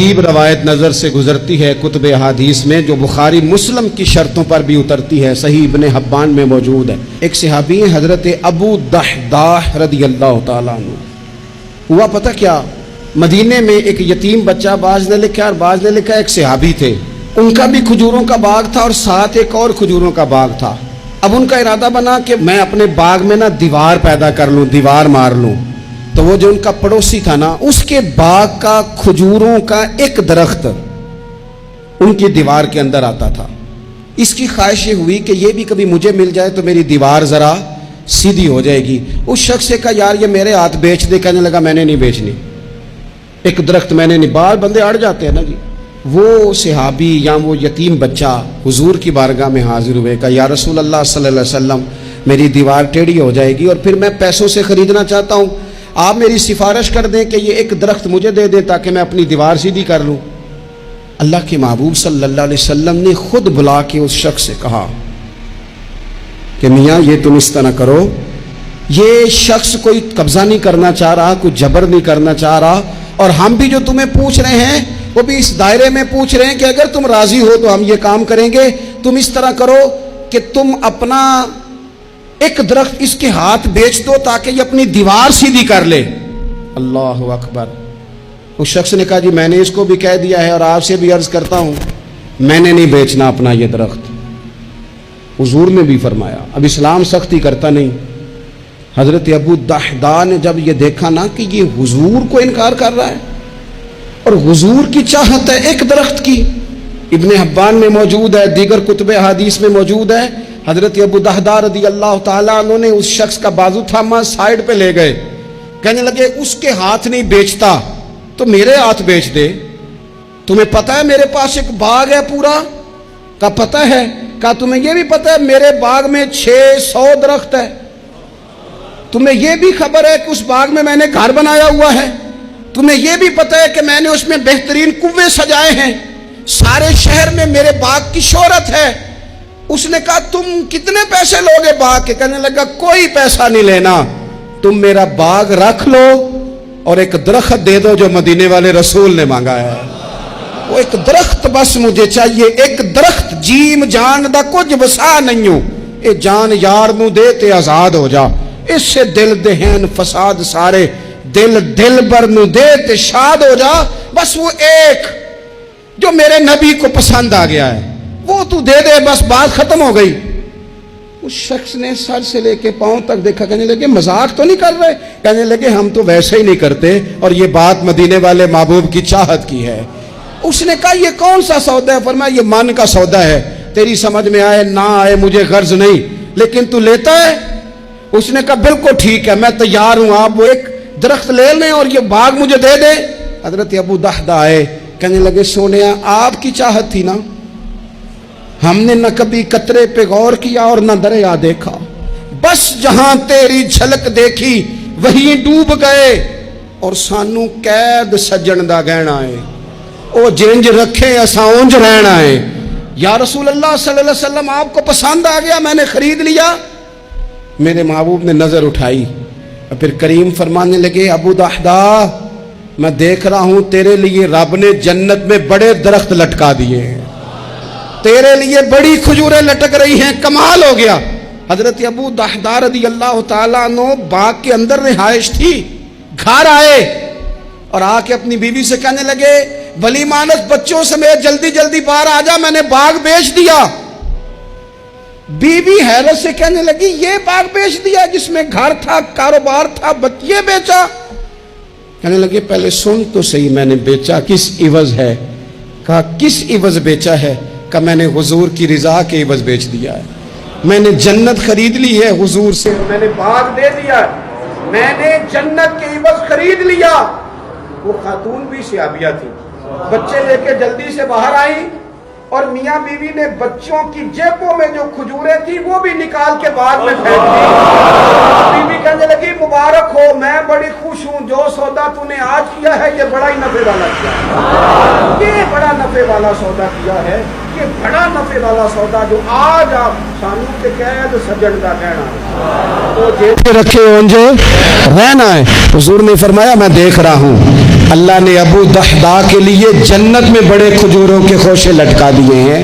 عجیب روایت نظر سے گزرتی ہے کتب احادیث میں، جو بخاری مسلم کی شرطوں پر بھی اترتی ہے، صحیح ابن حبان میں موجود ہے۔ ایک صحابی ہیں حضرت ابو دحداح رضی اللہ تعالیٰ عنہ۔ ہوا پتہ کیا، مدینے میں ایک یتیم بچہ، بعض نے لکھا اور بعض نے لکھا ایک صحابی تھے، ان کا بھی کھجوروں کا باغ تھا اور ساتھ ایک اور کھجوروں کا باغ تھا۔ اب ان کا ارادہ بنا کہ میں اپنے باغ میں نا دیوار پیدا کر لوں، دیوار مار لوں۔ تو وہ جو ان کا پڑوسی تھا نا، اس کے باغ کا کھجوروں کا ایک درخت ان کی دیوار کے اندر آتا تھا۔ اس کی خواہش یہ ہوئی کہ یہ بھی کبھی مجھے مل جائے تو میری دیوار ذرا سیدھی ہو جائے گی۔ اس شخص سے کہا یار یہ میرے ہاتھ بیچ دے، کہنے لگا میں نے نہیں بیچنی، ایک درخت میں نے نہیں۔ بال بندے اڑ جاتے ہیں نا جی۔ وہ صحابی یا وہ یتیم بچہ حضور کی بارگاہ میں حاضر ہوئے، کہا یا رسول اللہ صلی اللہ علیہ وسلم میری دیوار ٹیڑھی ہو جائے گی اور پھر میں پیسوں سے خریدنا چاہتا ہوں، آپ میری سفارش کر دیں کہ یہ ایک درخت مجھے دے دیں تاکہ میں اپنی دیوار سیدھی کر لوں۔ اللہ کے محبوب صلی اللہ علیہ وسلم نے خود بلا کے اس شخص سے کہا کہ میاں یہ تم اس طرح کرو، یہ شخص کوئی قبضہ نہیں کرنا چاہ رہا، کوئی جبر نہیں کرنا چاہ رہا، اور ہم بھی جو تمہیں پوچھ رہے ہیں وہ بھی اس دائرے میں پوچھ رہے ہیں کہ اگر تم راضی ہو تو ہم یہ کام کریں گے۔ تم اس طرح کرو کہ تم اپنا ایک درخت اس کے ہاتھ بیچ دو تاکہ یہ اپنی دیوار سیدھی کر لے۔ اللہ اکبر۔ اس شخص نے کہا جی میں نے اس کو بھی کہہ دیا ہے اور آپ سے بھی عرض کرتا ہوں میں نے نہیں بیچنا اپنا یہ درخت۔ حضور نے بھی فرمایا، اب اسلام سختی کرتا نہیں۔ حضرت ابو دحداح نے جب یہ دیکھا نا کہ یہ حضور کو انکار کر رہا ہے اور حضور کی چاہت ہے ایک درخت کی، ابن حبان میں موجود ہے، دیگر کتب احادیث میں موجود ہے، حضرت ابو دحداح رضی اللہ تعالیٰ عنہ نے اس شخص کا بازو تھاما، سائیڈ پہ لے گئے، کہنے لگے اس کے ہاتھ نہیں بیچتا تو میرے ہاتھ بیچ دے، تمہیں پتہ ہے میرے پاس ایک باغ ہے پورا؟ کہا پتہ ہے۔ کہا تمہیں یہ بھی پتہ ہے میرے باغ میں 600 درخت ہے؟ تمہیں یہ بھی خبر ہے کہ اس باغ میں نے گھر بنایا ہوا ہے؟ تمہیں یہ بھی پتہ ہے کہ میں نے اس میں بہترین کنویں سجائے ہیں؟ سارے شہر میں میرے باغ کی شہرت ہے۔ اس نے کہا تم کتنے پیسے لوگے باغ کے؟ کہنے لگا کوئی پیسہ نہیں لینا، تم میرا باغ رکھ لو اور ایک درخت دے دو جو مدینے والے رسول نے مانگا ہے، وہ ایک درخت بس مجھے چاہیے، ایک درخت۔ جیم جان دا کچھ وسا نہیں ہو، اے جان یار نو دے تے آزاد ہو جا، اس سے دل دہن فساد سارے، دل بر نو دے تے شاد ہو جا، بس وہ ایک جو میرے نبی کو پسند آ گیا ہے وہ تو دے دے، بس بات ختم ہو گئی۔ اس شخص نے سر سے لے کے پاؤں تک دیکھا، کہنے لگے مذاق تو نہیں کر رہے؟ کہنے لگے ہم تو ویسے ہی نہیں کرتے اور یہ بات مدینے والے محبوب کی چاہت کی ہے۔ اس نے کہا یہ کون سا سودا ہے؟ فرمایا یہ من کا سودا ہے، تیری سمجھ میں آئے نہ آئے مجھے غرض نہیں، لیکن تو لیتا ہے؟ اس نے کہا بالکل ٹھیک ہے میں تیار ہوں، آپ وہ ایک درخت لے لیں اور یہ باغ مجھے دے دیں۔ حضرت ابو دحداح آئے، کہنے لگے سونیا آپ کی چاہت تھی نا، ہم نے نہ کبھی قطرے پہ غور کیا اور نہ دریا دیکھا، بس جہاں تیری جھلک دیکھی وہیں ڈوب گئے، اور سانو قید سجن دا گہنا ہے، او جنج رکھے اساں اونج رہنا ہے۔ یا رسول اللہ صلی اللہ علیہ وسلم آپ کو پسند آ گیا، میں نے خرید لیا۔ میرے محبوب نے نظر اٹھائی اور پھر کریم فرمانے لگے ابو دحداح میں دیکھ رہا ہوں تیرے لیے رب نے جنت میں بڑے درخت لٹکا دیے ہیں، تیرے لیے بڑی کھجوریں لٹک رہی ہیں، کمال ہو گیا۔ حضرت ابو دحداح رضی اللہ تعالیٰ عنہ باغ کے اندر رہائش تھی، گھر آئے اور آ کے اپنی بیوی سے کہنے لگے بلی مانس بچوں سمیت جلدی جلدی باہر آ جا، میں نے باغ بیچ دیا۔ بیوی حیرت سے کہنے لگی یہ باغ بیچ دیا جس میں گھر تھا، کاروبار تھا، یہ بیچا؟ کہنے لگے پہلے سن تو صحیح میں نے بیچا کس عوض ہے؟ کہا کس عوض بیچا ہے؟ کہ میں نے حضور کی رضا کے عوض بیچ دیا ہے، میں نے جنت خرید لی ہے حضور سے، میں نے باغ دے دیا ہے، میں نے جنت کے عوض خرید لیا۔ وہ خاتون بھی صحابیہ تھی، بچے لے کے جلدی سے باہر آئی اور میاں بیوی نے بچوں کی جیبوں میں جو کھجوریں تھی وہ بھی نکال کے باغ میں پھینک دی۔ بیوی کہنے لگی مبارک ہو، میں بڑی خوش ہوں، جو سودا تو نے آج کیا ہے یہ بڑا ہی نفع والا کیا ہے، یہ بڑا نفع والا سودا کیا ہے، یہ بڑا نفع والا سودا جو آج آپ سانو کے قید سجن کا کہنا تو جیب رکھے اونجے رہنا ہے۔ حضور نے فرمایا میں دیکھ رہا ہوں اللہ نے ابو دحداح کے لیے جنت میں بڑے کھجوروں کے خوشے لٹکا دیے ہیں۔